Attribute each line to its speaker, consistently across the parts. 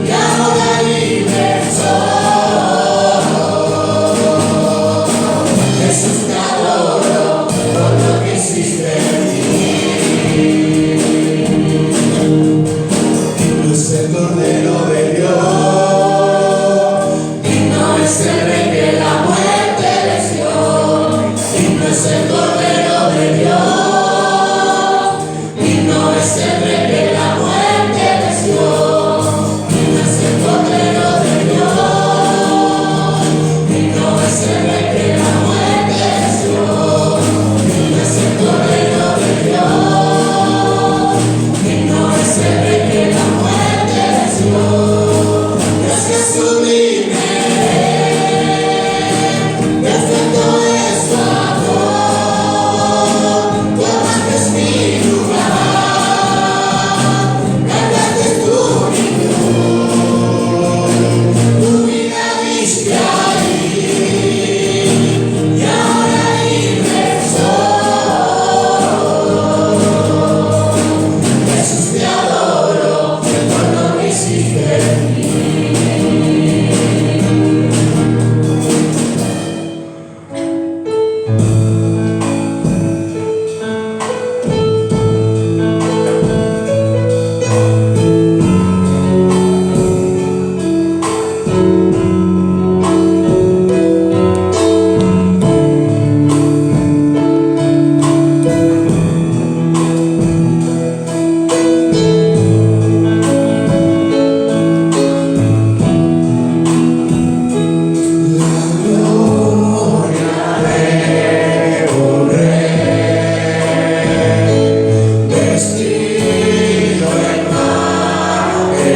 Speaker 1: Ya no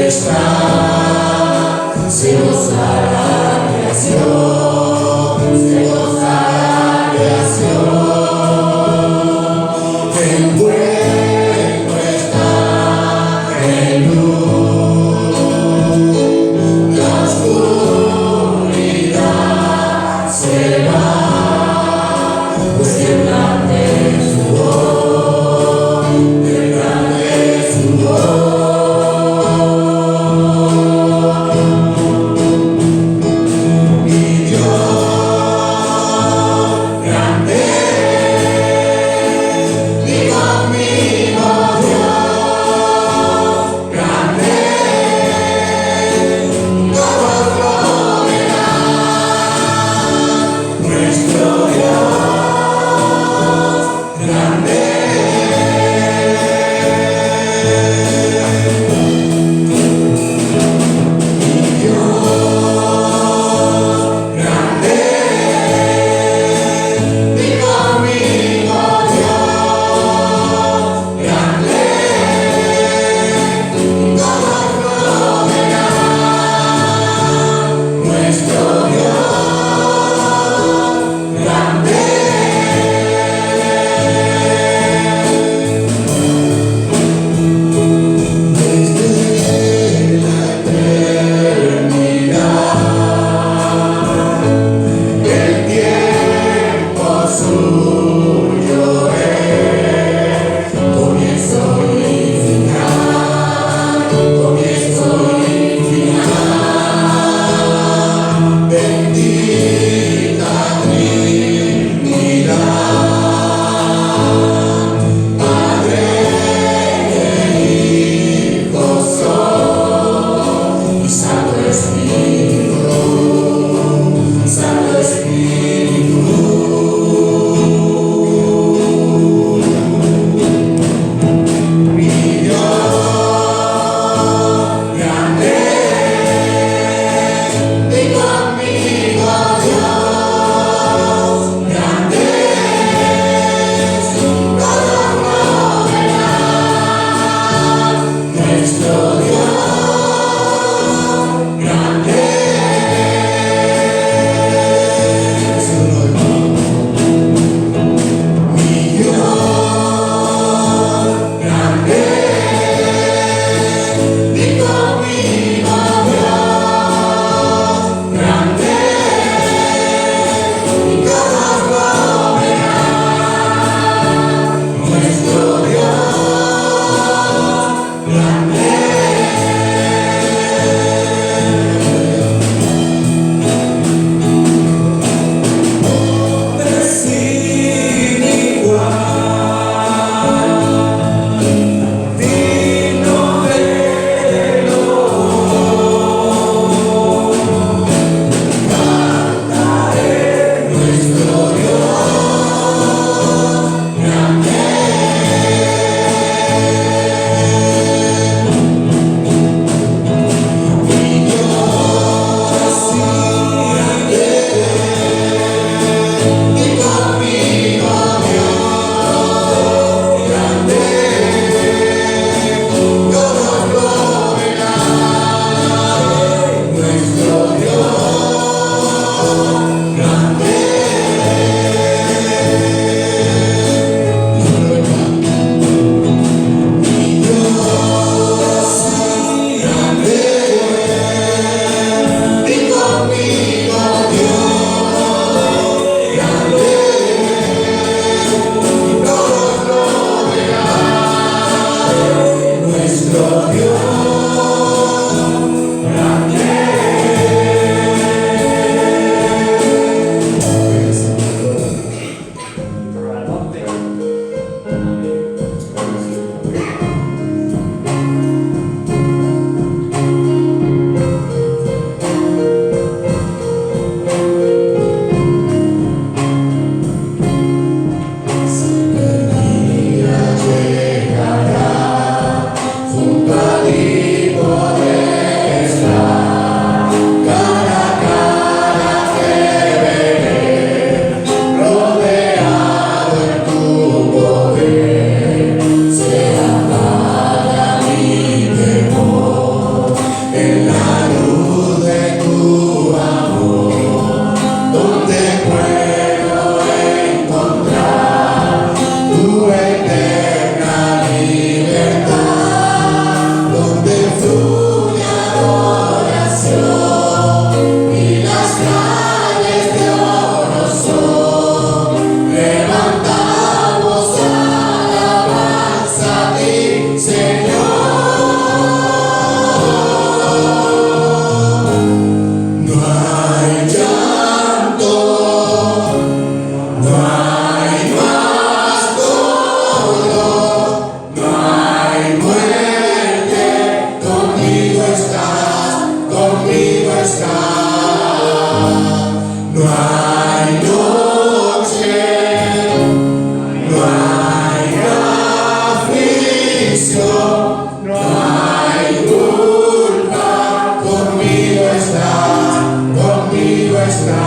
Speaker 1: está, se gozará la creación, se gozará la creación. Envuelto está en luz, la oscuridad se va, pues el grande es su voz, el grande es su voz. Y conmigo está. No hay noche, no hay aflicción, no hay culpa, conmigo está, conmigo está.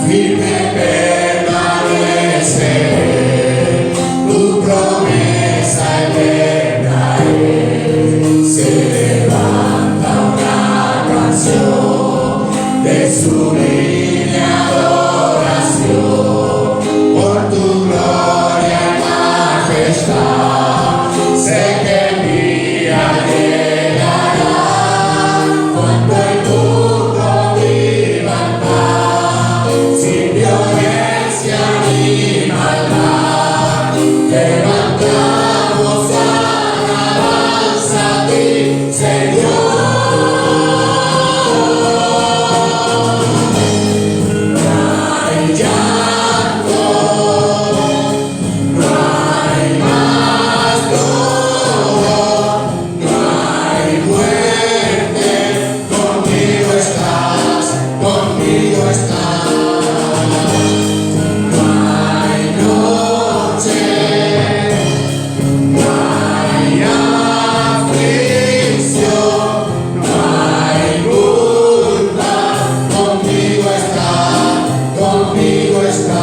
Speaker 1: Firme permaneceré, tu promesa eterna es. Se levanta una canción de sublime adoración por tu gloria y majestad. Sé que el día llegará cuando el mundo viva en paz, sin violencia ni maldad. Levantamos alabanza a ti, Señor. No hay llanto, no hay más dolor, no hay muerte, conmigo estás, conmigo estás. No hay noche, no hay aflicción, no hay culpa, conmigo estás, conmigo estás.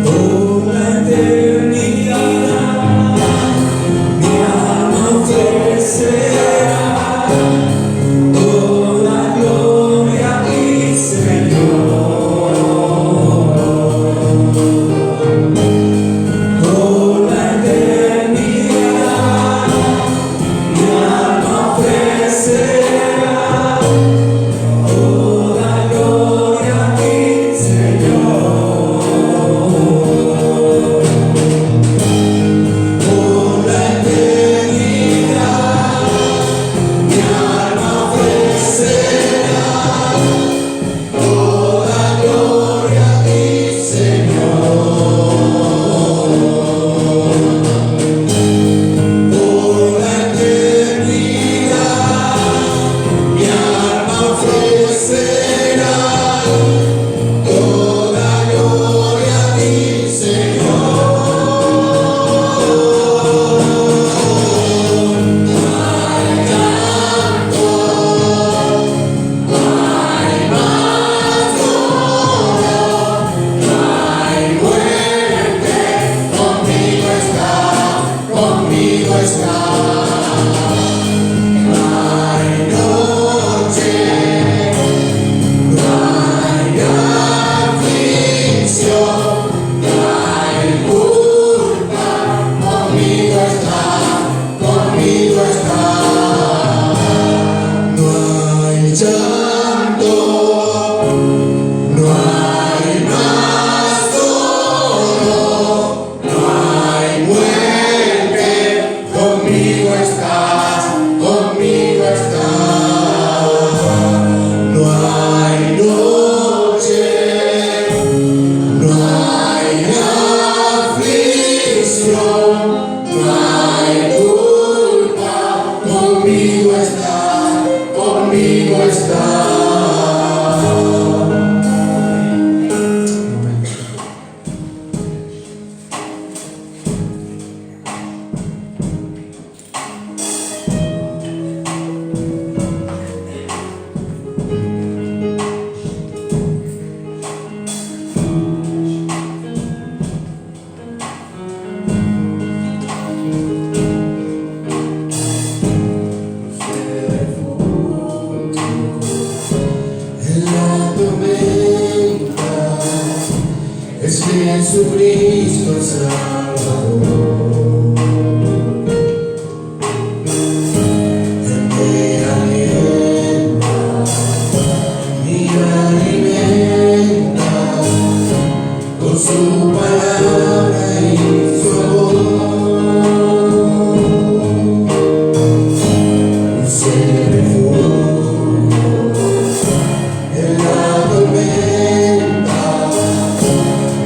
Speaker 1: Por la eternidad, mi alma ofrecerá toda gloria a ti, Señor. Por la eternidad, mi alma ofrecerá toda gloria a ti, Señor. Por la eternidad, mi alma ofrecerá toda gloria a ti, Señor. Por la eternidad, mi alma ofrecerá toda gloria a ti, Señor. No hay llanto, no hay más dolor, no hay muerte, conmigo está, conmigo está. No hay noche, no hay aflicción, no hay culpa, conmigo está, conmigo está. No hay llanto, no hay más dolor, no hay muerte, conmigo estás, conmigo estás. No hay noche, no hay aflicción, no hay culpa, conmigo estás, conmigo estás. La tormenta es Jesucristo el Salvador. Él me alienta y alimenta con su palabra y su amor. Dulce refugio en la tormenta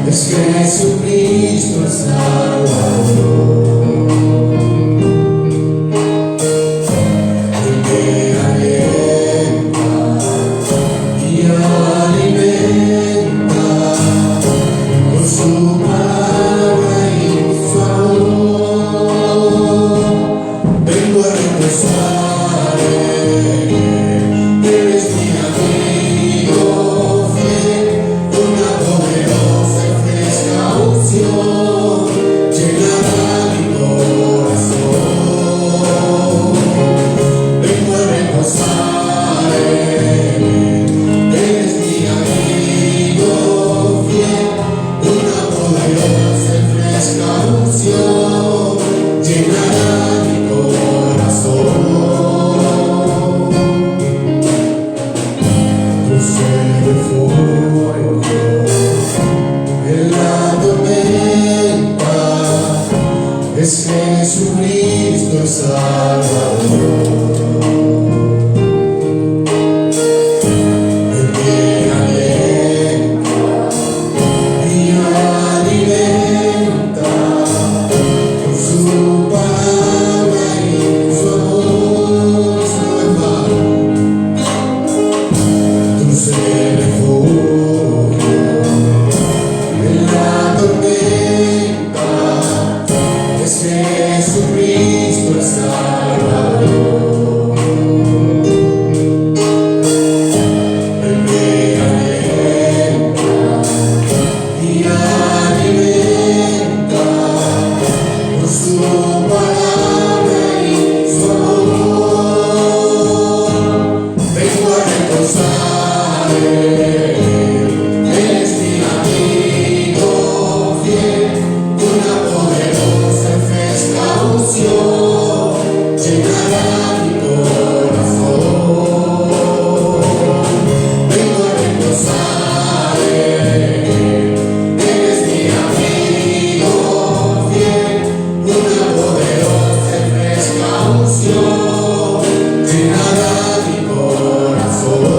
Speaker 1: es Jesucristo el Salvador. Él me alienta y alimenta con su palabra y su amor. Vengo a reposar en Él, Él es mi amigo fiel, una poderosa y fresca unción llenará mi corazón. Vengo a reposar en Él, Él es mi amigo fiel, una poderosa y fresca unción llenará mi corazón. Dulce refugio en la tormenta es Jesucristo el Salvador. Él me alienta y alimenta con su palabra y su amor. Dulce refugio en la tormenta es Jesucristo el Salvador. Él me alienta y alimenta con su palabra y su amor. Vengo a reposar en Él, Él es mi amigo fiel, una poderosa y fresca unción llenará mi corazón. Vengo a reposar en Él, Él es mi amigo fiel, una poderosa y fresca unción llenará mi corazón.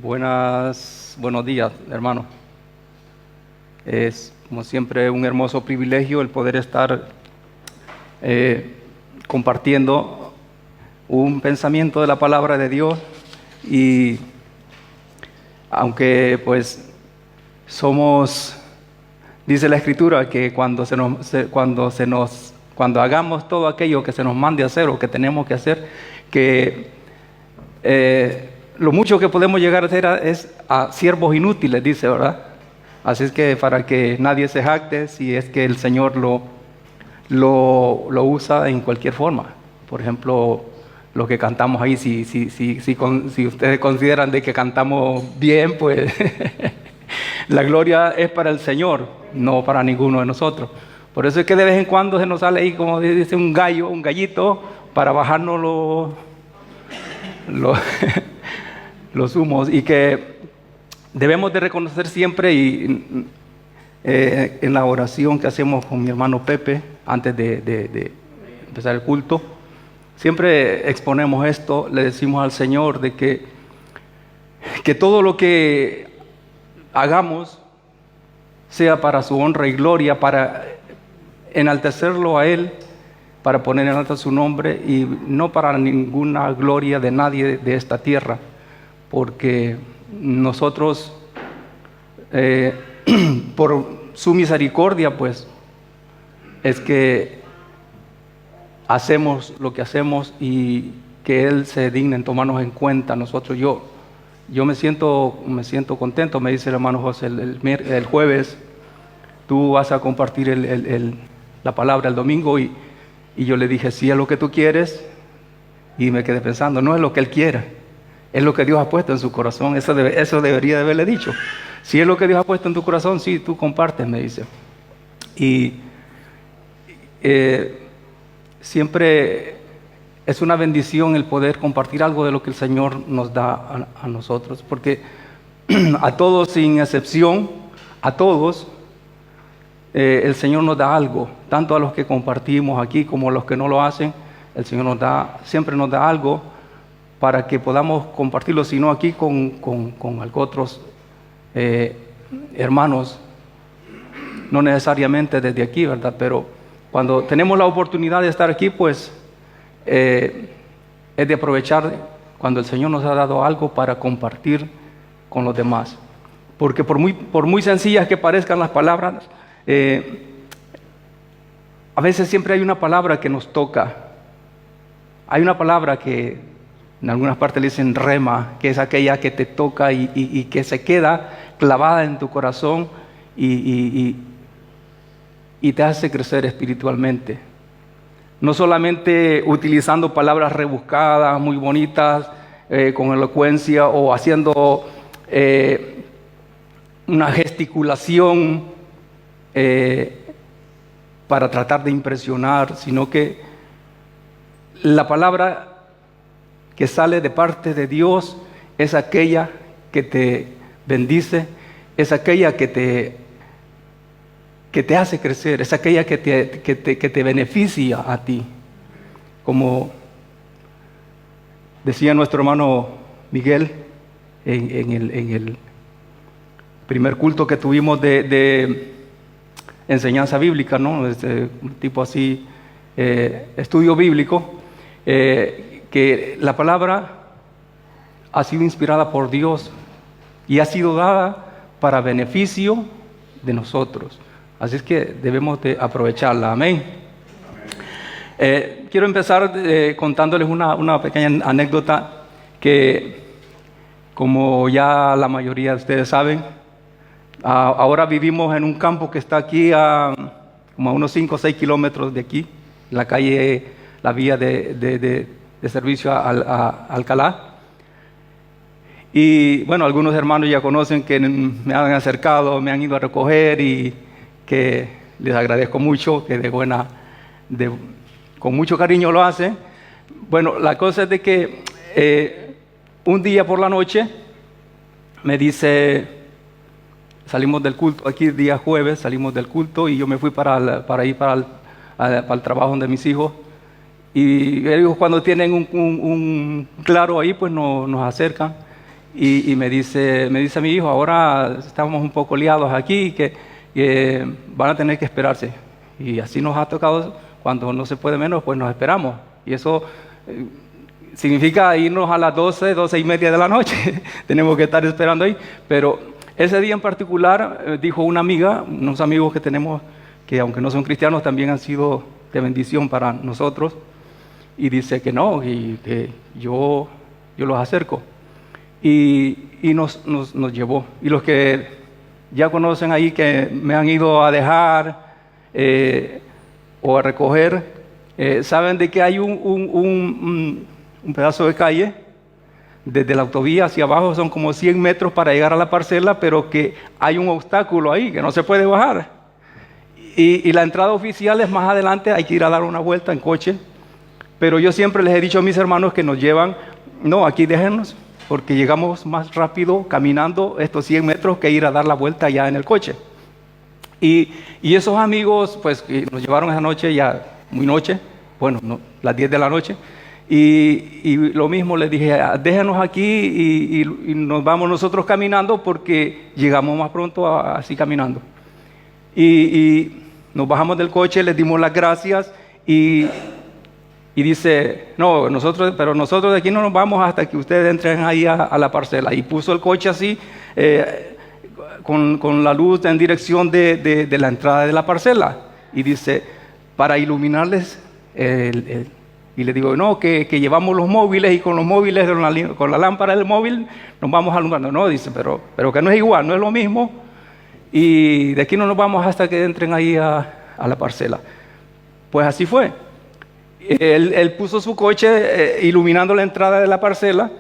Speaker 2: Buenos días, hermano. Es, como siempre, un hermoso privilegio el poder estar compartiendo un pensamiento de la palabra de Dios. Y aunque pues dice la Escritura que cuando hagamos todo aquello que se nos mande a hacer o que tenemos que hacer, que lo mucho que podemos llegar a hacer es a siervos inútiles, dice, ¿verdad? Así es que para que nadie se jacte, si es que el Señor lo usa en cualquier forma. Por ejemplo, lo que cantamos ahí, si ustedes consideran de que cantamos bien, pues la gloria es para el Señor, no para ninguno de nosotros. Por eso es que de vez en cuando se nos sale ahí, como dice, un gallito, para bajarnos los humos, y que debemos de reconocer siempre, y en la oración que hacemos con mi hermano Pepe antes de empezar el culto, siempre exponemos esto, le decimos al Señor de que todo lo que hagamos sea para su honra y gloria, para enaltecerlo a Él, para poner en alto su nombre, y no para ninguna gloria de nadie de esta tierra, porque nosotros, por su misericordia, pues, es que hacemos lo que hacemos, y que Él se digna en tomarnos en cuenta. Yo me siento contento. Me dice el hermano José, el jueves tú vas a compartir la palabra el domingo, y yo le dije, sí, es lo que tú quieres, y me quedé pensando, no es lo que Él quiere, es lo que Dios ha puesto en su corazón. Eso debería de haberle dicho. Si es lo que Dios ha puesto en tu corazón, sí, tú compartes, me dice. Y siempre es una bendición el poder compartir algo de lo que el Señor nos da a nosotros, porque a todos, sin excepción, a todos, el Señor nos da algo, tanto a los que compartimos aquí como a los que no lo hacen. El Señor siempre nos da algo para que podamos compartirlo, sino aquí con otros hermanos, no necesariamente desde aquí, ¿verdad? Pero cuando tenemos la oportunidad de estar aquí, pues es de aprovechar cuando el Señor nos ha dado algo para compartir con los demás. Porque por muy sencillas que parezcan las palabras, a veces siempre hay una palabra que nos toca. Hay una palabra que en algunas partes le dicen rema, que es aquella que te toca y que se queda clavada en tu corazón y te hace crecer espiritualmente. No solamente utilizando palabras rebuscadas, muy bonitas, con elocuencia, o haciendo una gesticulación para tratar de impresionar, sino que la palabra que sale de parte de Dios es aquella que te bendice, es aquella que te hace crecer, es aquella que te beneficia a ti. Como decía nuestro hermano Miguel en el primer culto que tuvimos de enseñanza bíblica, ¿no? Un tipo así, estudio bíblico, que la palabra ha sido inspirada por Dios y ha sido dada para beneficio de nosotros. Así es que debemos de aprovecharla. Amén. Quiero empezar contándoles una pequeña anécdota que, como ya la mayoría de ustedes saben, ahora vivimos en un campo que está aquí como a unos 5 o 6 kilómetros de aquí, la vía de servicio a Alcalá. Y bueno, algunos hermanos ya conocen que me han acercado, me han ido a recoger, y que les agradezco mucho, que con mucho cariño lo hacen. Bueno, la cosa es de que un día por la noche me dice, salimos del culto, aquí día jueves salimos del culto, y yo me fui para ir para el trabajo de mis hijos. Y ellos, cuando tienen un claro ahí, pues nos acercan y me dice a mi hijo, ahora estamos un poco liados aquí, que van a tener que esperarse. Y así nos ha tocado, cuando no se puede menos, pues nos esperamos. Y eso significa irnos a las 12 y media de la noche. Tenemos que estar esperando ahí. Pero ese día en particular, dijo una amiga, unos amigos que tenemos, que aunque no son cristianos, también han sido de bendición para nosotros. Y dice que no, y que yo los acerco. Y nos llevó. Y los que ya conocen ahí, que me han ido a dejar o a recoger, saben de que hay un pedazo de calle, desde la autovía hacia abajo son como 100 metros para llegar a la parcela, pero que hay un obstáculo ahí, que no se puede bajar. Y la entrada oficial es más adelante, hay que ir a dar una vuelta en coche. Pero yo siempre les he dicho a mis hermanos que nos llevan, no, aquí déjenos, porque llegamos más rápido caminando estos 100 metros que ir a dar la vuelta ya en el coche. Y esos amigos, pues, que nos llevaron esa noche, ya muy noche, bueno, no, las 10 de la noche, y lo mismo les dije, déjenos aquí y nos vamos nosotros caminando porque llegamos más pronto así caminando. Y nos bajamos del coche, les dimos las gracias y dice, no, nosotros de aquí no nos vamos hasta que ustedes entren ahí a la parcela. Y puso el coche así, con la luz en dirección de la entrada de la parcela. Y dice, para iluminarles, y le digo, no, que llevamos los móviles y con los móviles, con la lámpara del móvil, nos vamos alumbrando. No, dice, pero que no es igual, no es lo mismo. Y de aquí no nos vamos hasta que entren ahí a la parcela. Pues así fue. Él puso su coche iluminando la entrada de la parcela,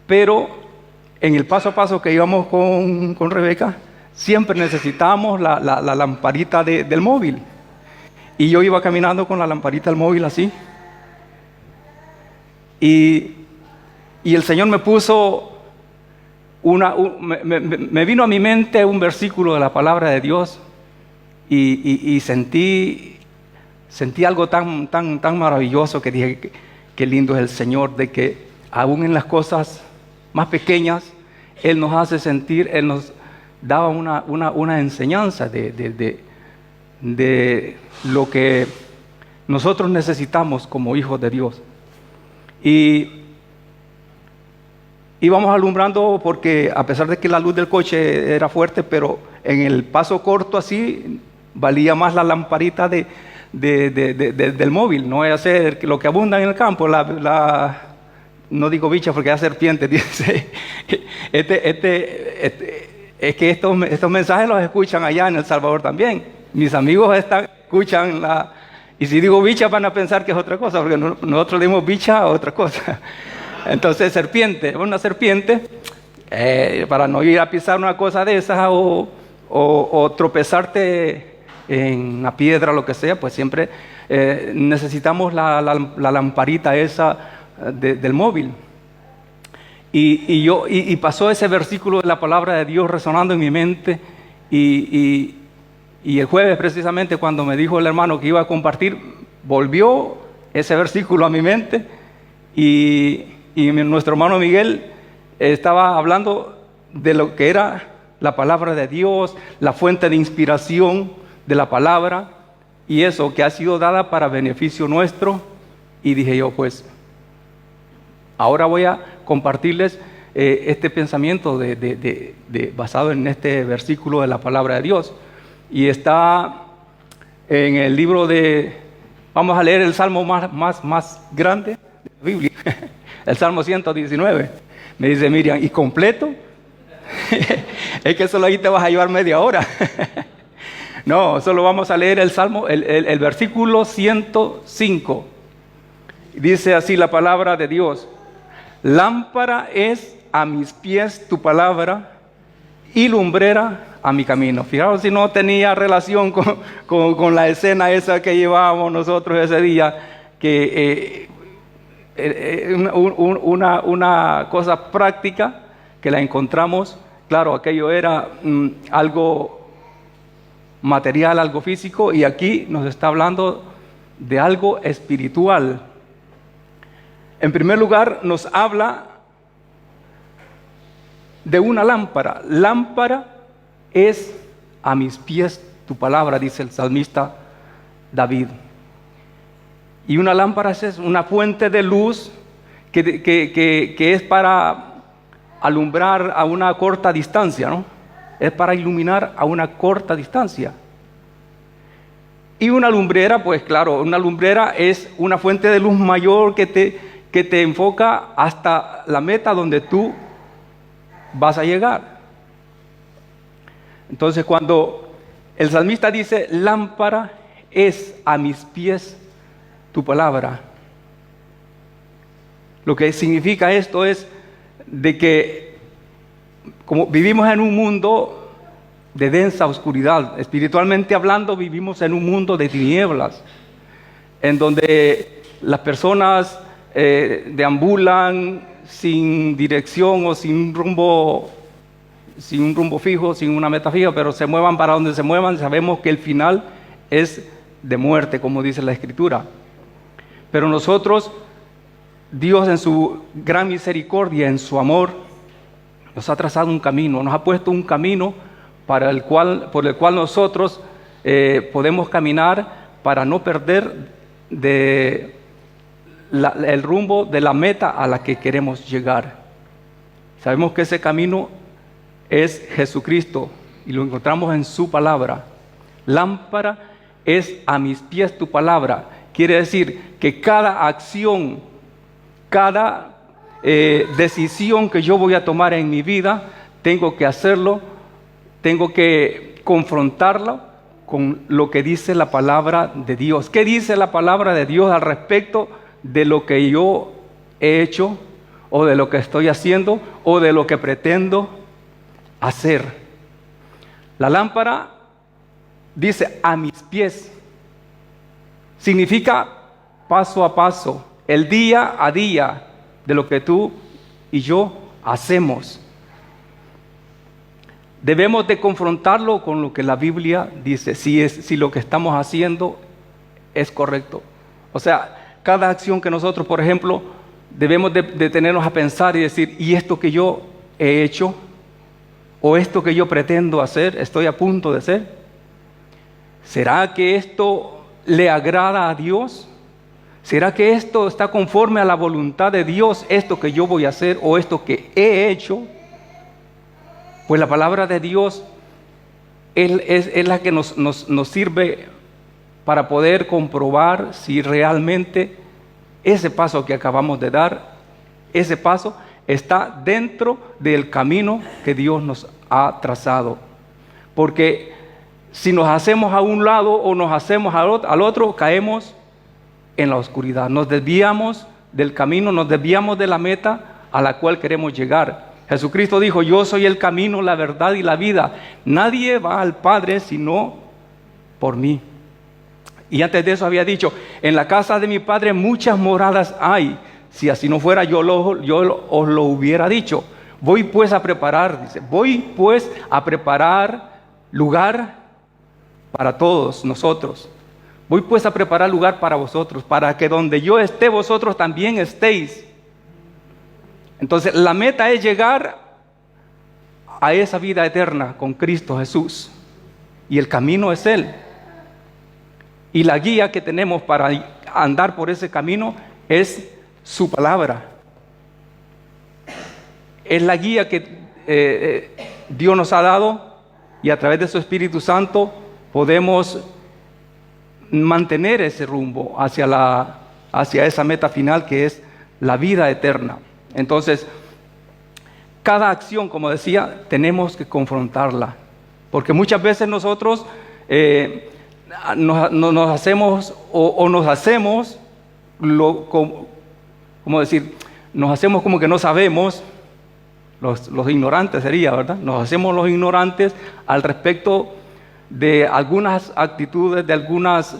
Speaker 2: pero en el paso a paso que íbamos con Rebeca, siempre necesitábamos la lamparita del móvil. Y yo iba caminando con la lamparita del móvil así. Y el Señor me puso me vino a mi mente un versículo de la palabra de Dios y sentí algo tan maravilloso que dije, qué lindo es el Señor, de que aún en las cosas más pequeñas, Él nos hace sentir, Él nos daba una enseñanza de lo que nosotros necesitamos como hijos de Dios. Y íbamos alumbrando porque a pesar de que la luz del coche era fuerte, pero en el paso corto así, valía más la lamparita del móvil. No es hacer lo que abunda en el campo, no digo bicha porque es serpiente, dice. Es que estos mensajes los escuchan allá en El Salvador también. Mis amigos escuchan y si digo bicha van a pensar que es otra cosa, porque nosotros le dimos bicha a otra cosa. Entonces una serpiente, para no ir a pisar una cosa de esas o tropezarte en una piedra, lo que sea, pues siempre necesitamos la lamparita esa del móvil. Y pasó ese versículo de la palabra de Dios resonando en mi mente y el jueves precisamente cuando me dijo el hermano que iba a compartir, volvió ese versículo a mi mente y nuestro hermano Miguel estaba hablando de lo que era la palabra de Dios, la fuente de inspiración de la palabra y eso que ha sido dada para beneficio nuestro. Y dije yo, pues ahora voy a compartirles este pensamiento basado en este versículo de la palabra de Dios. Y está en el libro vamos a leer el salmo más grande de la Biblia, el Salmo 119. Me dice Miriam, ¿y completo? Es que solo ahí te vas a llevar media hora. No, solo vamos a leer el Salmo, el versículo 105. Dice así la palabra de Dios: lámpara es a mis pies tu palabra y lumbrera a mi camino. Fijaos si no tenía relación con la escena esa que llevábamos nosotros ese día, que una cosa práctica que la encontramos. Claro, aquello era algo material, algo físico, y aquí nos está hablando de algo espiritual. En primer lugar, nos habla de una lámpara. Lámpara es a mis pies tu palabra, dice el salmista David. Y una lámpara es una fuente de luz que es para alumbrar a una corta distancia, ¿no? Es para iluminar a una corta distancia. Y una lumbrera, pues claro, una lumbrera es una fuente de luz mayor que te enfoca hasta la meta donde tú vas a llegar. Entonces, cuando el salmista dice, lámpara es a mis pies tu palabra, lo que significa esto es de que como vivimos en un mundo de densa oscuridad, espiritualmente hablando, vivimos en un mundo de tinieblas, en donde las personas deambulan sin dirección o sin un rumbo fijo, sin una meta fija, pero se muevan para donde se muevan, sabemos que el final es de muerte, como dice la Escritura. Pero nosotros, Dios en su gran misericordia, en su amor, nos ha trazado un camino, nos ha puesto un camino por el cual nosotros podemos caminar para no perder el rumbo de la meta a la que queremos llegar. Sabemos que ese camino es Jesucristo y lo encontramos en su palabra. Lámpara es a mis pies tu palabra. Quiere decir que cada acción, cada decisión que yo voy a tomar en mi vida, tengo que hacerlo, tengo que confrontarlo con lo que dice la palabra de Dios. ¿Qué dice la palabra de Dios al respecto de lo que yo he hecho, o de lo que estoy haciendo, o de lo que pretendo hacer? La lámpara dice a mis pies. Significa paso a paso, el día a día de lo que tú y yo hacemos. Debemos de confrontarlo con lo que la Biblia dice, si lo que estamos haciendo es correcto. O sea, cada acción que nosotros, por ejemplo, debemos de detenernos a pensar y decir, ¿y esto que yo he hecho? ¿O esto que yo pretendo hacer, estoy a punto de hacer? ¿Será que esto le agrada a Dios? ¿Será que esto está conforme a la voluntad de Dios, esto que yo voy a hacer o esto que he hecho? Pues la palabra de Dios es la que nos sirve para poder comprobar si realmente ese paso que acabamos de dar, ese paso está dentro del camino que Dios nos ha trazado. Porque si nos hacemos a un lado o nos hacemos al otro, caemos en la oscuridad. Nos desviamos del camino, nos desviamos de la meta a la cual queremos llegar. Jesucristo dijo, yo soy el camino, la verdad y la vida. Nadie va al Padre sino por mí. Y antes de eso había dicho, en la casa de mi Padre muchas moradas hay. Si así no fuera, yo os lo hubiera dicho. Voy pues a preparar, dice, voy pues a preparar lugar para todos nosotros. Voy pues a preparar lugar para vosotros, para que donde yo esté, vosotros también estéis. Entonces, la meta es llegar a esa vida eterna con Cristo Jesús. Y el camino es Él. Y la guía que tenemos para andar por ese camino es su palabra. Es la guía que Dios nos ha dado, y a través de su Espíritu Santo podemos mantener ese rumbo hacia esa meta final que es la vida eterna. Entonces, cada acción, como decía, tenemos que confrontarla, porque muchas veces nosotros nos hacemos como que no sabemos, los ignorantes sería, ¿verdad? Nos hacemos los ignorantes al respecto de algunas actitudes, de algunas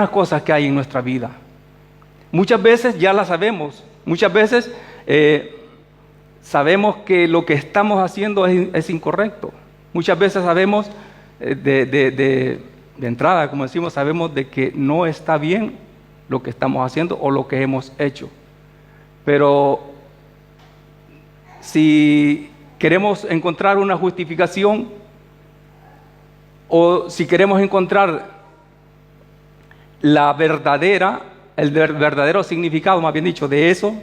Speaker 2: cosas que hay en nuestra vida. Muchas veces ya las sabemos, muchas veces sabemos que lo que estamos haciendo es incorrecto. Muchas veces sabemos de entrada, como decimos, sabemos de que no está bien lo que estamos haciendo o lo que hemos hecho. Pero si queremos encontrar una justificación o si queremos encontrar el verdadero significado, más bien dicho, de eso,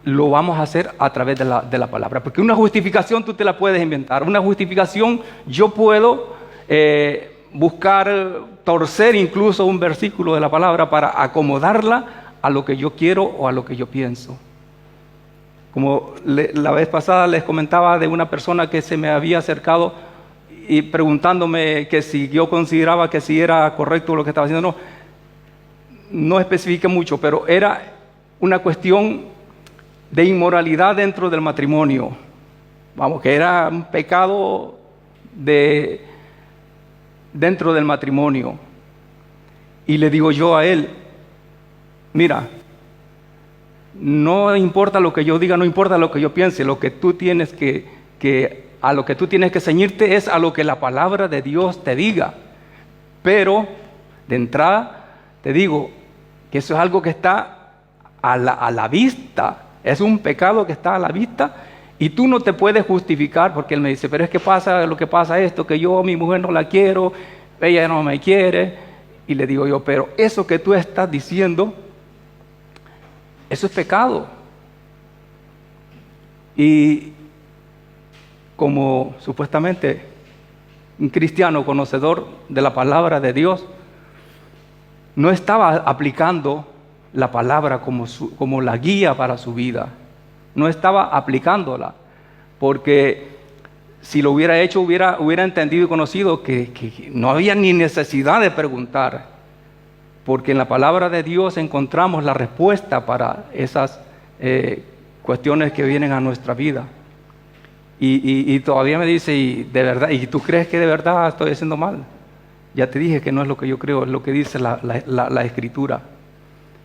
Speaker 2: lo vamos a hacer a través de la palabra. Porque una justificación tú te la puedes inventar. Una justificación yo puedo buscar, torcer incluso un versículo de la palabra para acomodarla a lo que yo quiero o a lo que yo pienso. Como la vez pasada les comentaba de una persona que se me había acercado y preguntándome que si yo consideraba que si era correcto lo que estaba haciendo. No especifiqué mucho, pero era una cuestión de inmoralidad dentro del matrimonio. Vamos, que era un pecado dentro del matrimonio. Y le digo yo a él, mira, no importa lo que yo diga, no importa lo que yo piense, lo que tú tienes a lo que tú tienes que ceñirte es a lo que la palabra de Dios te diga. Pero, de entrada, te digo que eso es algo que está a la vista. Es un pecado que está a la vista y tú no te puedes justificar porque él me dice, pero es que pasa lo que pasa esto, que yo a mi mujer no la quiero, ella no me quiere. Y le digo yo, pero eso que tú estás diciendo, eso es pecado. Y como supuestamente un cristiano conocedor de la palabra de Dios, no estaba aplicando la palabra como la guía para su vida. No estaba aplicándola, porque si lo hubiera hecho, hubiera entendido y conocido que no había ni necesidad de preguntar, porque en la palabra de Dios encontramos la respuesta para esas cuestiones que vienen a nuestra vida. Y todavía me dice, ¿y de verdad? ¿Y tú crees que de verdad estoy haciendo mal? Ya te dije que no es lo que yo creo, es lo que dice la Escritura.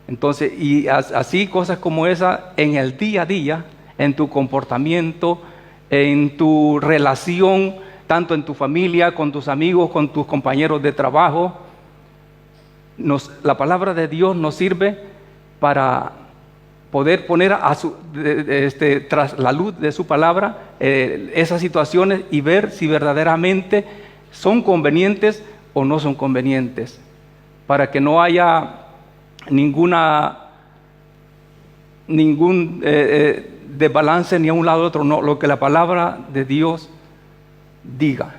Speaker 2: Entonces, y así cosas como esa en el día a día, en tu comportamiento, en tu relación, tanto en tu familia, con tus amigos, con tus compañeros de trabajo. La palabra de Dios nos sirve para poder poner tras la luz de su palabra esas situaciones y ver si verdaderamente son convenientes o no son convenientes, para que no haya ningún desbalance ni a un lado o otro, no, lo que la palabra de Dios diga.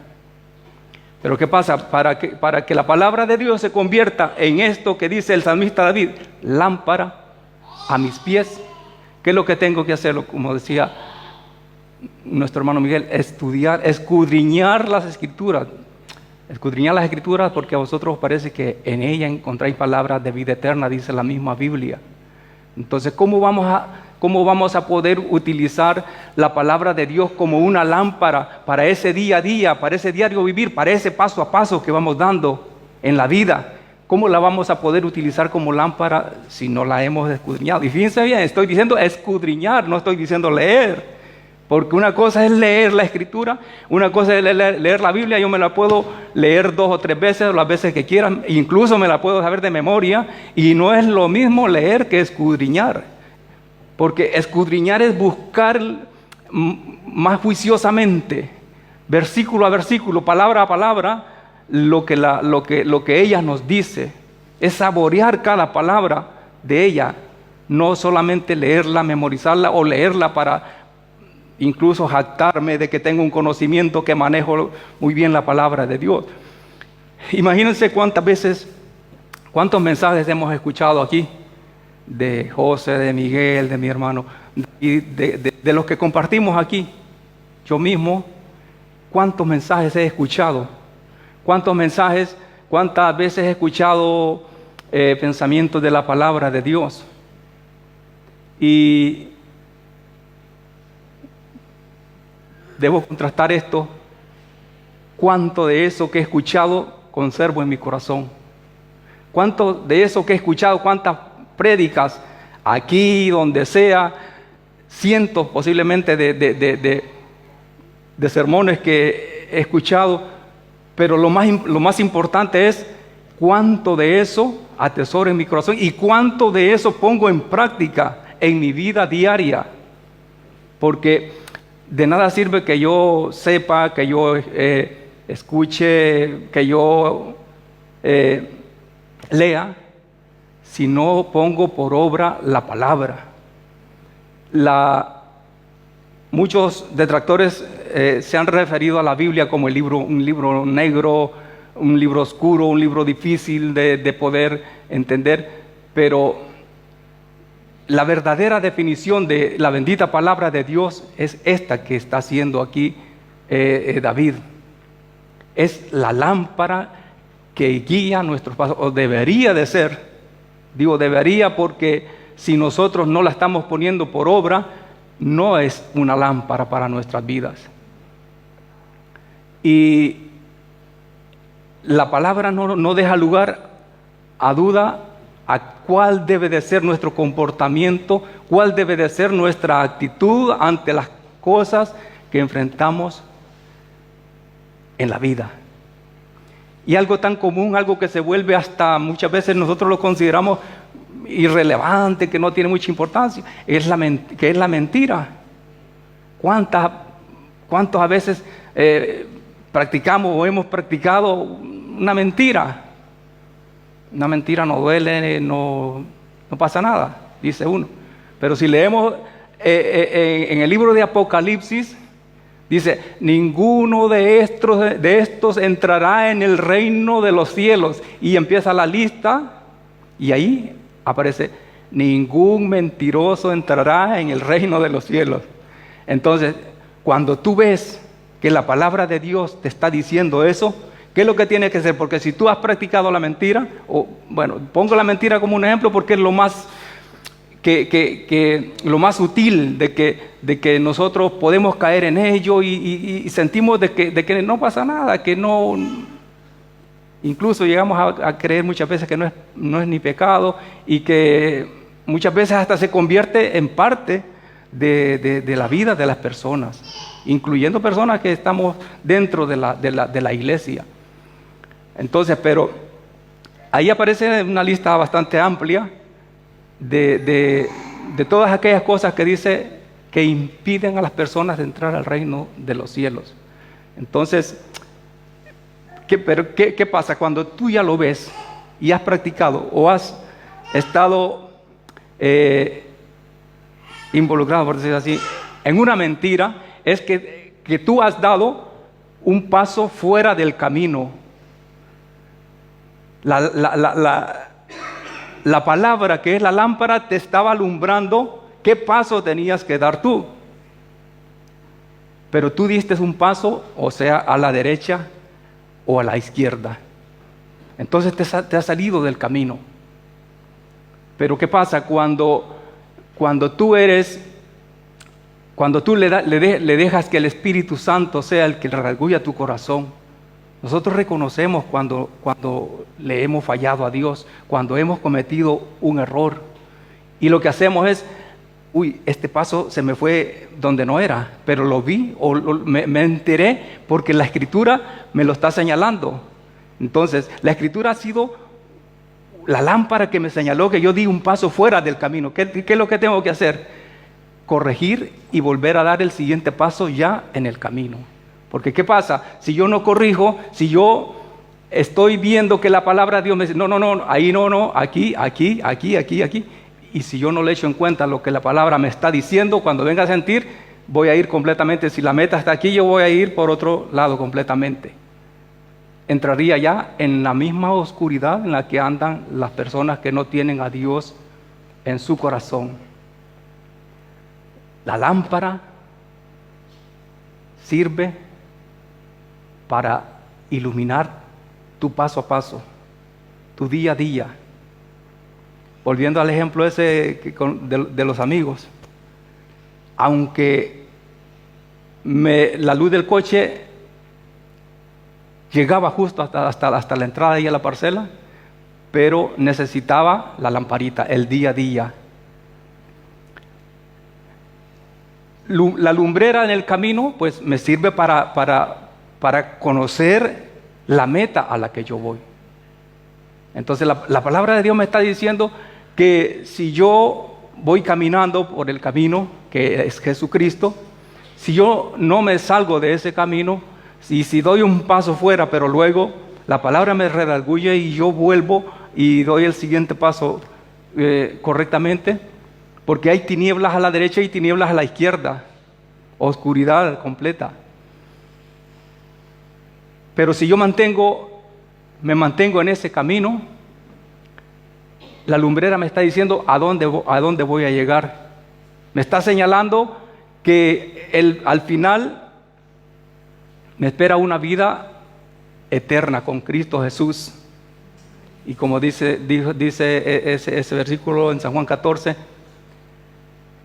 Speaker 2: Pero ¿qué pasa? Para que la palabra de Dios se convierta en esto que dice el salmista David, lámpara a mis pies, ¿qué es lo que tengo que hacer? Como decía nuestro hermano Miguel, escudriñar las Escrituras. Escudriñar las Escrituras porque a vosotros os parece que en ella encontráis palabras de vida eterna, dice la misma Biblia. Entonces, ¿cómo vamos a poder utilizar la palabra de Dios como una lámpara para ese día a día, para ese diario vivir, para ese paso a paso que vamos dando en la vida? ¿Cómo la vamos a poder utilizar como lámpara si no la hemos escudriñado? Y fíjense bien, estoy diciendo escudriñar, no estoy diciendo leer. Porque una cosa es leer la Escritura, una cosa es leer la Biblia. Yo me la puedo leer 2 o 3 veces, las veces que quieran, incluso me la puedo saber de memoria, y no es lo mismo leer que escudriñar. Porque escudriñar es buscar más juiciosamente, versículo a versículo, palabra a palabra, lo que ella nos dice. Es saborear cada palabra de ella, no solamente leerla, memorizarla o leerla para incluso jactarme de que tengo un conocimiento, que manejo muy bien la palabra de Dios. Imagínense cuántos mensajes hemos escuchado aquí de José, de Miguel, de mi hermano, y de los que compartimos aquí. Yo mismo, cuántos mensajes he escuchado, cuántas veces he escuchado pensamientos de la palabra de Dios. Y debo contrastar esto. ¿Cuánto de eso que he escuchado conservo en mi corazón? ¿Cuánto de eso que he escuchado, cuántas prédicas, aquí, donde sea, cientos posiblemente de sermones que he escuchado, pero lo más importante es cuánto de eso atesoro en mi corazón y cuánto de eso pongo en práctica en mi vida diaria? porque de nada sirve que yo sepa, que yo escuche, que yo lea, si no pongo por obra la palabra. Muchos detractores se han referido a la Biblia como un libro negro, un libro oscuro, un libro difícil de poder entender, pero la verdadera definición de la bendita palabra de Dios es esta que está haciendo aquí David. Es la lámpara que guía nuestros pasos, o debería de ser. Digo debería porque si nosotros no la estamos poniendo por obra, no es una lámpara para nuestras vidas. Y la palabra no deja lugar a duda a cuál debe de ser nuestro comportamiento, cuál debe de ser nuestra actitud ante las cosas que enfrentamos en la vida. Y algo tan común, algo que se vuelve hasta muchas veces nosotros lo consideramos irrelevante, que no tiene mucha importancia, es la mentira. ¿Cuántos a veces practicamos o hemos practicado una mentira? Una mentira no duele, no pasa nada, dice uno. Pero si leemos en el libro de Apocalipsis, dice, ninguno de estos entrará en el reino de los cielos. Y empieza la lista y ahí aparece, ningún mentiroso entrará en el reino de los cielos. Entonces, cuando tú ves que la palabra de Dios te está diciendo eso, ¿qué es lo que tiene que ser? Porque si tú has practicado la mentira, pongo la mentira como un ejemplo porque es lo más lo más sutil de que nosotros podemos caer en ello y sentimos de que no pasa nada, que no, incluso llegamos a creer muchas veces que no es ni pecado y que muchas veces hasta se convierte en parte de la vida de las personas, incluyendo personas que estamos dentro de la iglesia. Entonces, pero ahí aparece una lista bastante amplia de todas aquellas cosas que dice que impiden a las personas de entrar al reino de los cielos. Entonces, ¿qué pasa? Cuando tú ya lo ves y has practicado o has estado involucrado, por decirlo así, en una mentira, es que tú has dado un paso fuera del camino. La palabra que es la lámpara te estaba alumbrando qué paso tenías que dar tú. Pero tú diste un paso, o sea, a la derecha o a la izquierda. Entonces te has salido del camino. Pero ¿qué pasa cuando tú le dejas que el Espíritu Santo sea el que redarguya tu corazón? Nosotros reconocemos cuando le hemos fallado a Dios, cuando hemos cometido un error. Y lo que hacemos es, este paso se me fue donde no era, pero lo vi o me enteré porque la Escritura me lo está señalando. Entonces, la Escritura ha sido la lámpara que me señaló que yo di un paso fuera del camino. ¿Qué es lo que tengo que hacer? Corregir y volver a dar el siguiente paso ya en el camino. Porque ¿qué pasa? Si yo no corrijo, si yo estoy viendo que la palabra de Dios me dice, no, ahí no, aquí. Y si yo no le echo en cuenta lo que la palabra me está diciendo, cuando venga a sentir, voy a ir completamente. Si la meta está aquí, yo voy a ir por otro lado completamente. Entraría ya en la misma oscuridad en la que andan las personas que no tienen a Dios en su corazón. La lámpara sirve para iluminar tu paso a paso, tu día a día. Volviendo al ejemplo ese de los amigos, aunque la luz del coche llegaba justo hasta la entrada ahí a la parcela, pero necesitaba la lamparita, el día a día. La lumbrera en el camino, pues me sirve para conocer la meta a la que yo voy. Entonces la palabra de Dios me está diciendo que si yo voy caminando por el camino que es Jesucristo, si yo no me salgo de ese camino, y si doy un paso fuera, pero luego la palabra me redarguye y yo vuelvo y doy el siguiente paso correctamente, porque hay tinieblas a la derecha y tinieblas a la izquierda, oscuridad completa. Pero si yo me mantengo en ese camino, la lumbrera me está diciendo a dónde voy a llegar. Me está señalando que al final me espera una vida eterna con Cristo Jesús. Y como dice ese versículo en San Juan 14,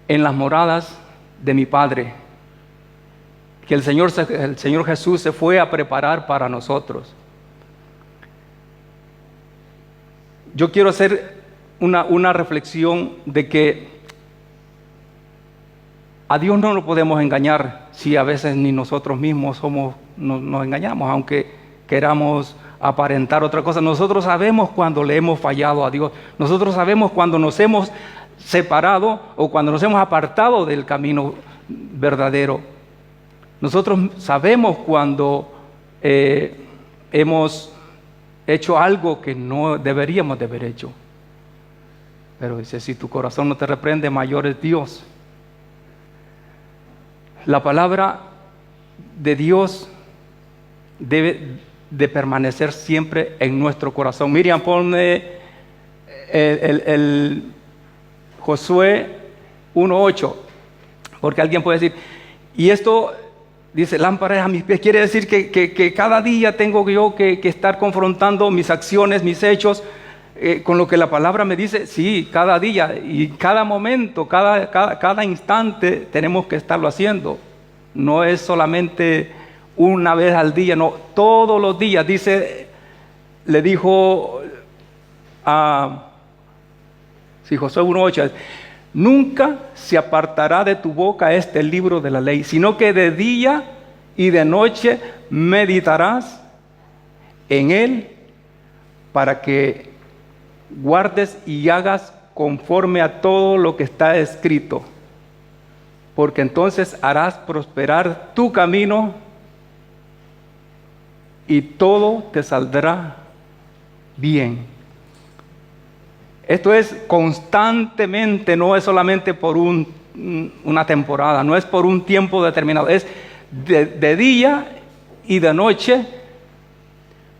Speaker 2: en las moradas de mi Padre, que el Señor Jesús se fue a preparar para nosotros. Yo quiero hacer una reflexión de que a Dios no lo podemos engañar si a veces ni nosotros mismos nos engañamos, aunque queramos aparentar otra cosa. Nosotros sabemos cuando le hemos fallado a Dios. Nosotros sabemos cuando nos hemos separado o cuando nos hemos apartado del camino verdadero. Nosotros sabemos cuando hemos hecho algo que no deberíamos de haber hecho. Pero dice, si tu corazón no te reprende, mayor es Dios. La palabra de Dios debe de permanecer siempre en nuestro corazón. Miriam, ponme el Josué 1:8, porque alguien puede decir, y esto dice, lámpara es a mis pies, quiere decir que cada día tengo yo que estar confrontando mis acciones, mis hechos, con lo que la palabra me dice. Sí, cada día y cada momento, cada instante tenemos que estarlo haciendo. No es solamente una vez al día, no, todos los días. Le dijo a Josué 1:8, nunca se apartará de tu boca este libro de la ley, sino que de día y de noche meditarás en él para que guardes y hagas conforme a todo lo que está escrito, porque entonces harás prosperar tu camino y todo te saldrá bien. Esto es constantemente, no es solamente por una temporada, no es por un tiempo determinado, es de día y de noche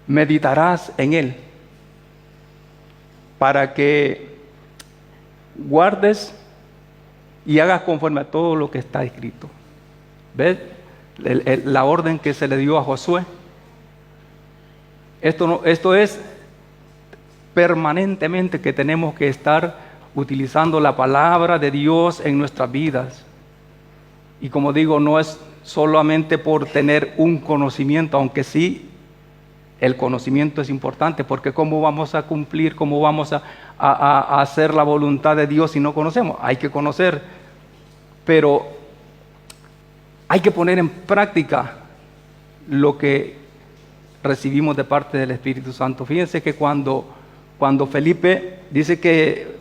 Speaker 2: meditarás en él, para que guardes y hagas conforme a todo lo que está escrito. ¿Ves la orden que se le dio a Josué? Esto es permanentemente que tenemos que estar utilizando la palabra de Dios en nuestras vidas. Y como digo, no es solamente por tener un conocimiento, aunque sí, el conocimiento es importante, porque ¿cómo vamos a cumplir, cómo vamos a hacer la voluntad de Dios si no conocemos? Hay que conocer, pero hay que poner en práctica lo que recibimos de parte del Espíritu Santo. Fíjense que cuando Felipe dice que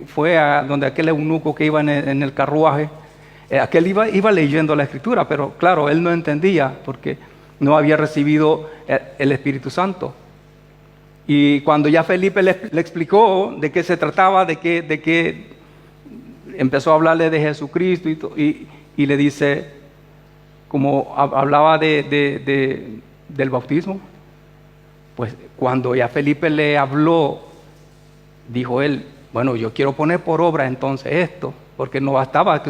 Speaker 2: fue a donde aquel eunuco que iba en el carruaje, aquel iba leyendo la Escritura, pero claro, él no entendía porque no había recibido el Espíritu Santo. Y cuando ya Felipe le explicó de qué se trataba, de que empezó a hablarle de Jesucristo y le dice, como hablaba del bautismo, pues cuando ya Felipe le habló, dijo él, bueno, yo quiero poner por obra entonces esto, porque no bastaba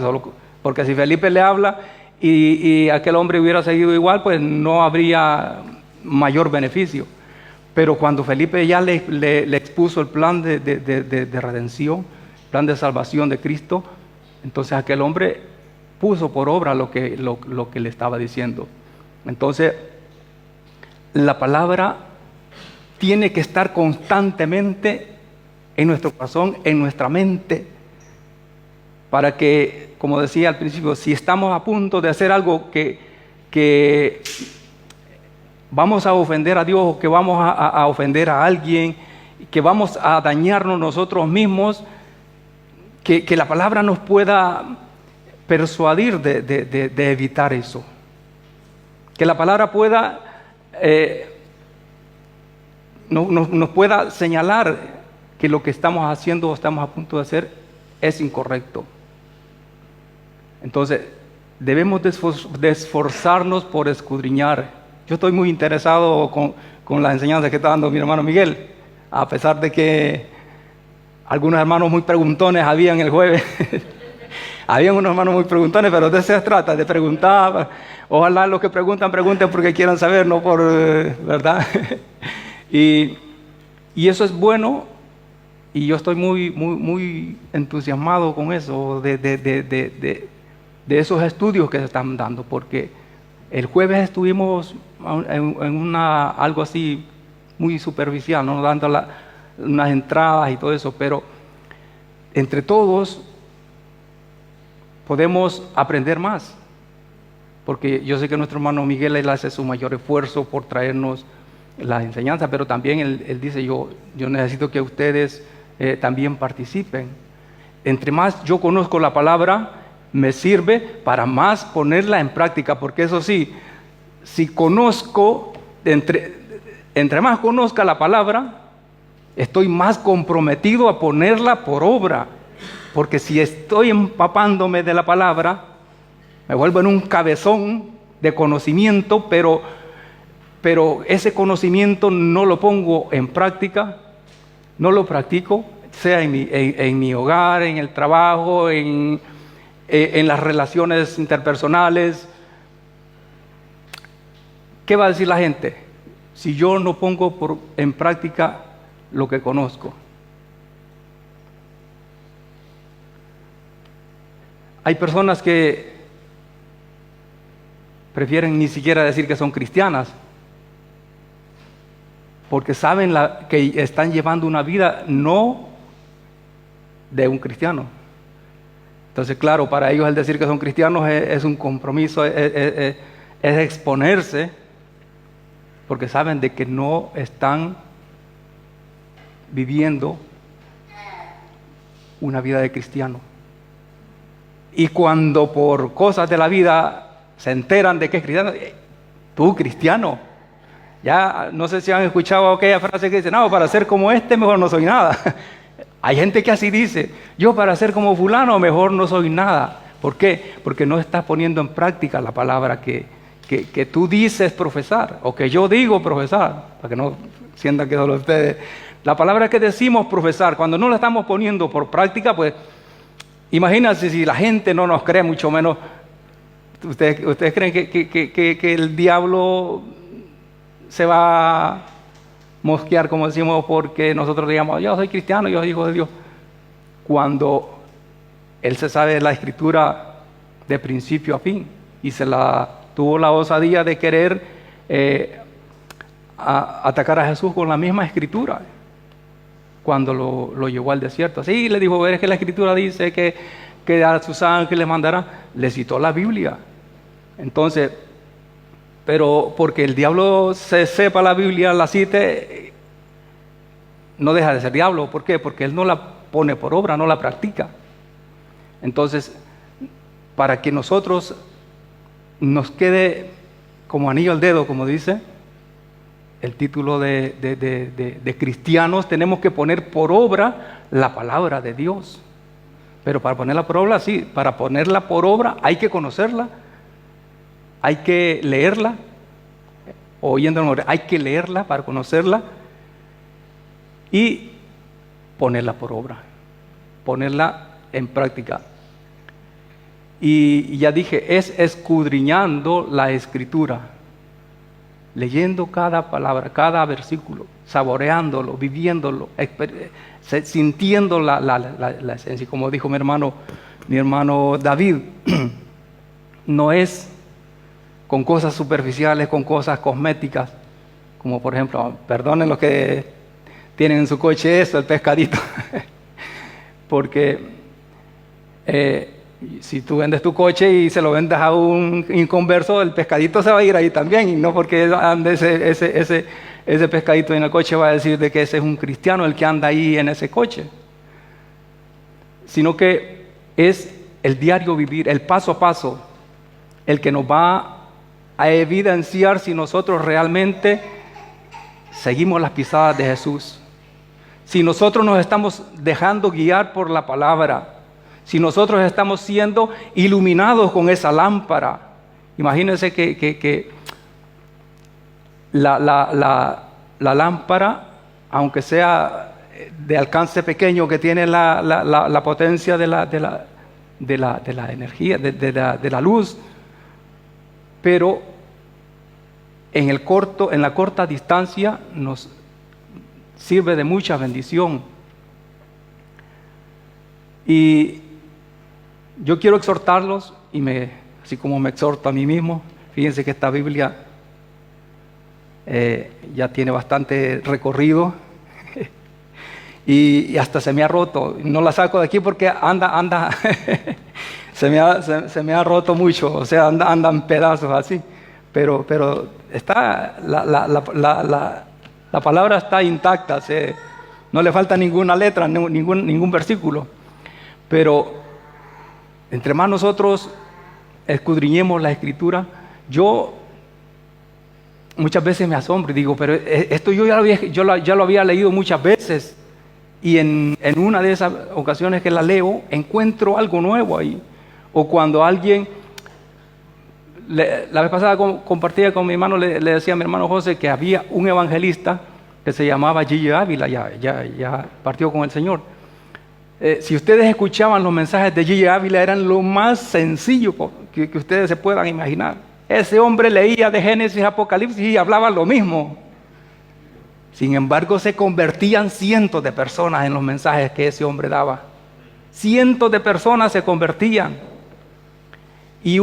Speaker 2: porque si Felipe le habla y aquel hombre hubiera seguido igual, pues no habría mayor beneficio. Pero cuando Felipe ya le expuso el plan de redención, plan de salvación de Cristo, entonces aquel hombre puso por obra lo que le estaba diciendo. Entonces, la palabra tiene que estar constantemente en nuestro corazón, en nuestra mente, para que, como decía al principio, si estamos a punto de hacer algo que vamos a ofender a Dios o que vamos a ofender a alguien, que vamos a dañarnos nosotros mismos, que la palabra nos pueda persuadir de evitar eso. Que la palabra pueda, nos pueda señalar que lo que estamos haciendo o estamos a punto de hacer es incorrecto. Entonces, debemos de esforzarnos por escudriñar. Yo estoy muy interesado con la enseñanza que está dando mi hermano Miguel, a pesar de que algunos hermanos muy preguntones habían el jueves. Habían unos hermanos muy preguntones, pero de eso se trata, de preguntar. Ojalá los que pregunten porque quieran saber, no por verdad. Y eso es bueno, y yo estoy muy entusiasmado con eso, de esos estudios que se están dando, porque el jueves estuvimos en algo así muy superficial, ¿no? Dando unas entradas y todo eso, pero entre todos podemos aprender más, porque yo sé que nuestro hermano Miguel, él hace su mayor esfuerzo por traernos la enseñanza, pero también él dice, yo necesito que ustedes también participen. Entre más yo conozco la palabra, me sirve para más ponerla en práctica, porque eso sí, si conozco, entre más conozca la palabra, estoy más comprometido a ponerla por obra, porque si estoy empapándome de la palabra, me vuelvo en un cabezón de conocimiento, pero ese conocimiento no lo pongo en práctica, no lo practico, sea en mi hogar, en el trabajo, en las relaciones interpersonales. ¿Qué va a decir la gente si yo no pongo en práctica lo que conozco? Hay personas que prefieren ni siquiera decir que son cristianas, porque saben que están llevando una vida no de un cristiano. Entonces, claro, para ellos el decir que son cristianos es un compromiso, es exponerse, porque saben de que no están viviendo una vida de cristiano. Y cuando por cosas de la vida se enteran de que es cristiano, tú cristiano, ya no sé si han escuchado aquella frase que dice, no, para ser como este mejor no soy nada. Hay gente que así dice, yo para ser como fulano mejor no soy nada. ¿Por qué? Porque no estás poniendo en práctica la palabra que tú dices profesar, o que yo digo profesar, para que no sientan que solo ustedes. La palabra que decimos profesar, cuando no la estamos poniendo por práctica, pues imagínense si la gente no nos cree, mucho menos. ¿Ustedes creen que el diablo se va a mosquear, como decimos, porque nosotros digamos, yo soy cristiano, yo soy hijo de Dios? Cuando él se sabe la escritura de principio a fin y tuvo la osadía de querer atacar a Jesús con la misma escritura cuando lo llevó al desierto. Así le dijo, es que la escritura dice que a sus ángeles mandará. Le citó la Biblia. Entonces, pero porque el diablo se sepa la Biblia, la cite, no deja de ser diablo. ¿Por qué? Porque él no la pone por obra, no la practica. Entonces, para que nosotros nos quede como anillo al dedo, como dice el título de cristianos, tenemos que poner por obra la palabra de Dios. Pero para ponerla por obra, sí, para ponerla por obra hay que conocerla, hay que leerla, hay que leerla para conocerla y ponerla por obra, ponerla en práctica. Y ya dije, es escudriñando la escritura, leyendo cada palabra, cada versículo, saboreándolo, viviéndolo, sintiendo la esencia. Como dijo mi hermano David, no es con cosas superficiales, con cosas cosméticas, como por ejemplo, perdonen los que tienen en su coche eso, el pescadito, porque si tú vendes tu coche y se lo vendes a un inconverso, el pescadito se va a ir ahí también, y no porque ande ese pescadito en el coche va a decir de que ese es un cristiano el que anda ahí en ese coche. sino que es el diario vivir, el paso a paso, el que nos va a evidenciar si nosotros realmente seguimos las pisadas de Jesús. Si nosotros nos estamos dejando guiar por la palabra, si nosotros estamos siendo iluminados con esa lámpara. Imagínense que la lámpara, aunque sea de alcance pequeño, que tiene la potencia de la energía, de la luz, pero en la corta distancia nos sirve de mucha bendición. Y yo quiero exhortarlos, así como me exhorto a mí mismo. Fíjense que esta Biblia ya tiene bastante recorrido y hasta se me ha roto. No la saco de aquí porque anda se me ha roto mucho, o sea, anda en pedazos así. Pero está la palabra está intacta, no le falta ninguna letra, ningún versículo. Pero entre más nosotros escudriñemos la Escritura, yo muchas veces me asombro y digo, pero esto yo ya lo había leído muchas veces, y en una de esas ocasiones que la leo encuentro algo nuevo ahí. O cuando alguien, la vez pasada compartía con mi hermano, le decía a mi hermano José que había un evangelista que se llamaba Gigi Ávila, ya partió con el Señor. Si ustedes escuchaban los mensajes de Gigi Ávila, eran lo más sencillo que ustedes se puedan imaginar. Ese hombre leía de Génesis a Apocalipsis y hablaba lo mismo. Sin embargo, se convertían cientos de personas en los mensajes que ese hombre daba. Cientos de personas se convertían. Y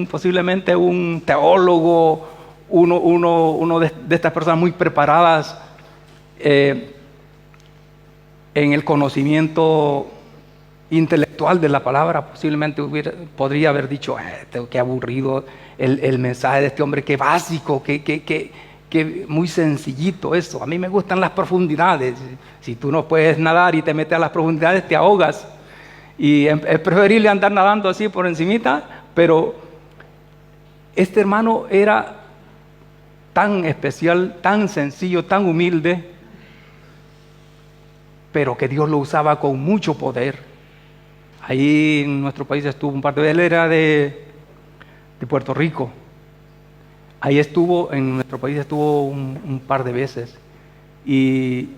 Speaker 2: posiblemente un teólogo, uno de estas personas muy preparadas en el conocimiento intelectual de la palabra, posiblemente podría haber dicho, qué aburrido el mensaje de este hombre, qué básico, que muy sencillito eso. A mí me gustan las profundidades. Si tú no puedes nadar y te metes a las profundidades, te ahogas. Y es preferible andar nadando así por encimita, pero este hermano era tan especial, tan sencillo, tan humilde, pero que Dios lo usaba con mucho poder. Ahí en nuestro país estuvo un par de veces. Él era de Puerto Rico. Ahí estuvo, en nuestro país estuvo un par de veces y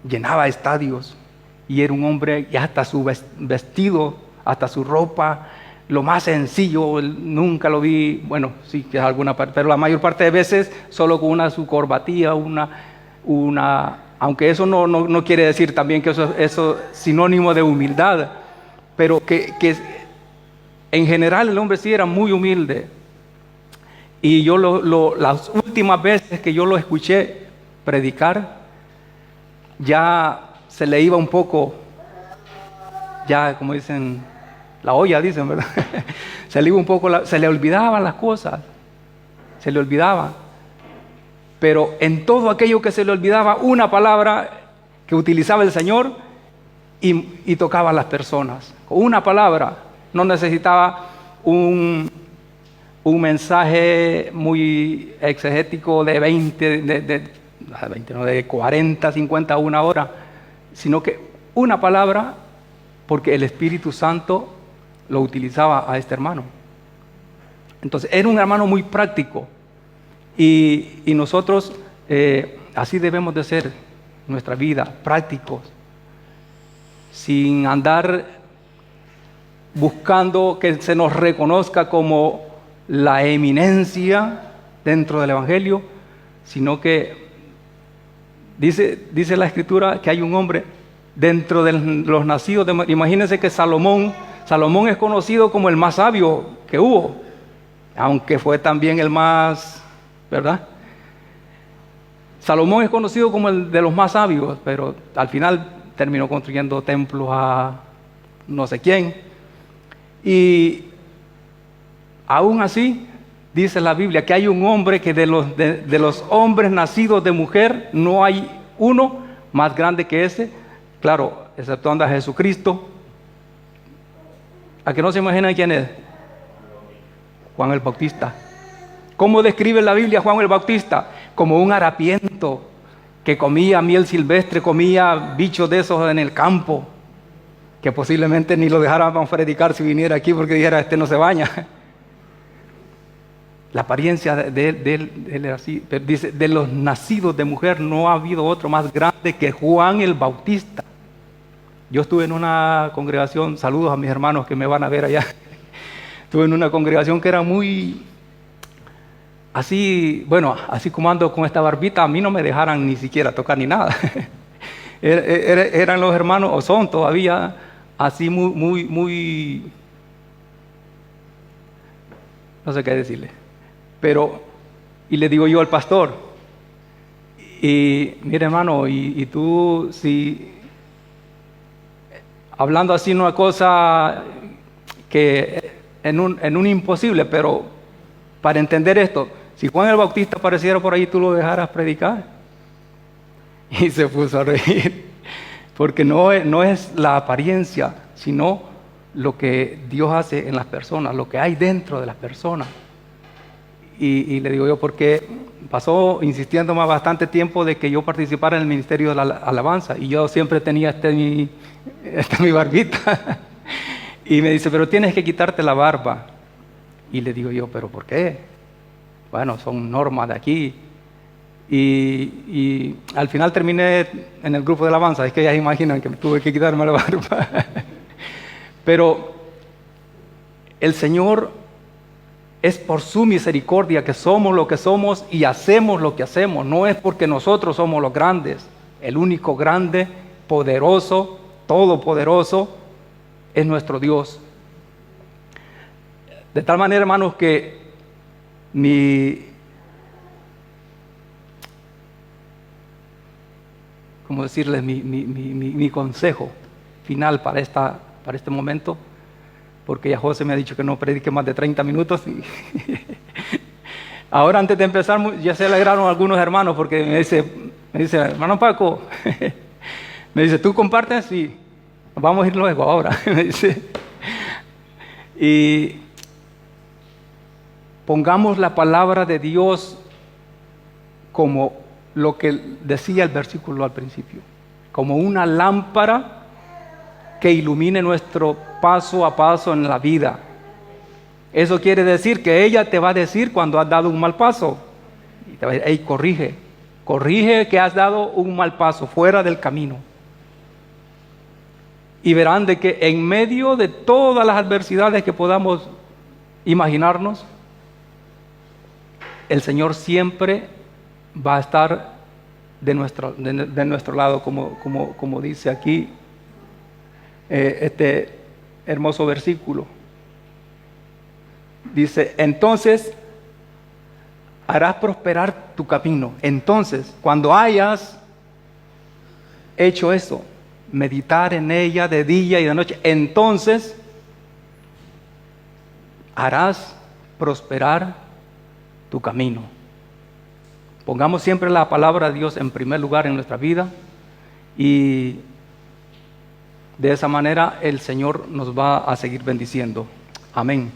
Speaker 2: llenaba estadios. Y era un hombre, y hasta su vestido, hasta su ropa, lo más sencillo, nunca lo vi, bueno, sí que alguna parte, pero la mayor parte de veces solo con su corbatilla, aunque eso no quiere decir también que eso es sinónimo de humildad, pero que en general el hombre sí era muy humilde. Y yo las últimas veces que yo lo escuché predicar, ya se le iba un poco, ya como dicen, la olla dicen, ¿verdad? Se le iba un poco, se le olvidaban las cosas, se le olvidaba. Pero en todo aquello que se le olvidaba, una palabra que utilizaba el Señor y tocaba a las personas. Una palabra, no necesitaba un mensaje muy exegético de 40, 50, una hora, sino que una palabra, porque el Espíritu Santo lo utilizaba a este hermano. Entonces era un hermano muy práctico, y nosotros así debemos de ser nuestra vida, prácticos, sin andar buscando que se nos reconozca como la eminencia dentro del Evangelio, sino que dice la Escritura que hay un hombre dentro de los nacidos imagínense que Salomón es conocido como el más sabio que hubo, aunque fue también el más, ¿verdad? Salomón es conocido como el de los más sabios, pero al final terminó construyendo templos a no sé quién. Y aún así, dice la Biblia que hay un hombre que de los hombres nacidos de mujer no hay uno más grande que ese, claro, exceptuando a Jesucristo. ¿A que no se imaginan quién es? Juan el Bautista. ¿Cómo describe la Biblia a Juan el Bautista? Como un harapiento que comía miel silvestre, comía bichos de esos en el campo, que posiblemente ni lo dejáramos predicar si viniera aquí porque dijera, este no se baña. La apariencia de él era así. Pero dice, de los nacidos de mujer no ha habido otro más grande que Juan el Bautista. Yo estuve en una congregación, saludos a mis hermanos que me van a ver allá. Estuve en una congregación que era muy así, bueno, así como ando con esta barbita, a mí no me dejaran ni siquiera tocar ni nada. Eran los hermanos, o son todavía, así muy, no sé qué decirle. Pero, y le digo yo al pastor, y mire hermano, y tú, si hablando así una cosa que en un imposible, pero para entender esto, si Juan el Bautista apareciera por ahí, ¿tú lo dejaras predicar? Y se puso a reír, porque no es la apariencia, sino lo que Dios hace en las personas, lo que hay dentro de las personas. Y le digo yo, porque pasó insistiéndome bastante tiempo de que yo participara en el ministerio de la alabanza, y yo siempre tenía mi barbita. Y me dice, pero tienes que quitarte la barba. Y le digo yo, ¿pero por qué? Bueno, son normas de aquí. Y al final terminé en el grupo de alabanza. Es que ya se imaginan que tuve que quitarme la barba. Pero el Señor es por su misericordia que somos lo que somos y hacemos lo que hacemos. No es porque nosotros somos los grandes. El único grande, poderoso, todopoderoso es nuestro Dios. De tal manera, hermanos, que ¿cómo decirles? Mi consejo final para este momento, porque ya José me ha dicho que no predique más de 30 minutos. Ahora, antes de empezar, ya se alegraron algunos hermanos, porque me dice, hermano Paco, me dice, ¿tú compartes? Sí, vamos a ir luego ahora. Me dice, y pongamos la palabra de Dios como lo que decía el versículo al principio, como una lámpara que ilumine nuestro paso a paso en la vida. Eso quiere decir que ella te va a decir cuando has dado un mal paso. Y te va a decir, hey, corrige que has dado un mal paso, fuera del camino. Y verán de que en medio de todas las adversidades que podamos imaginarnos, el Señor siempre va a estar de nuestro lado, como dice aquí este hermoso versículo. Dice, entonces harás prosperar tu camino. Entonces, cuando hayas hecho eso, meditar en ella de día y de noche, entonces harás prosperar tu camino. Pongamos siempre la palabra de Dios en primer lugar en nuestra vida, y de esa manera el Señor nos va a seguir bendiciendo. Amén.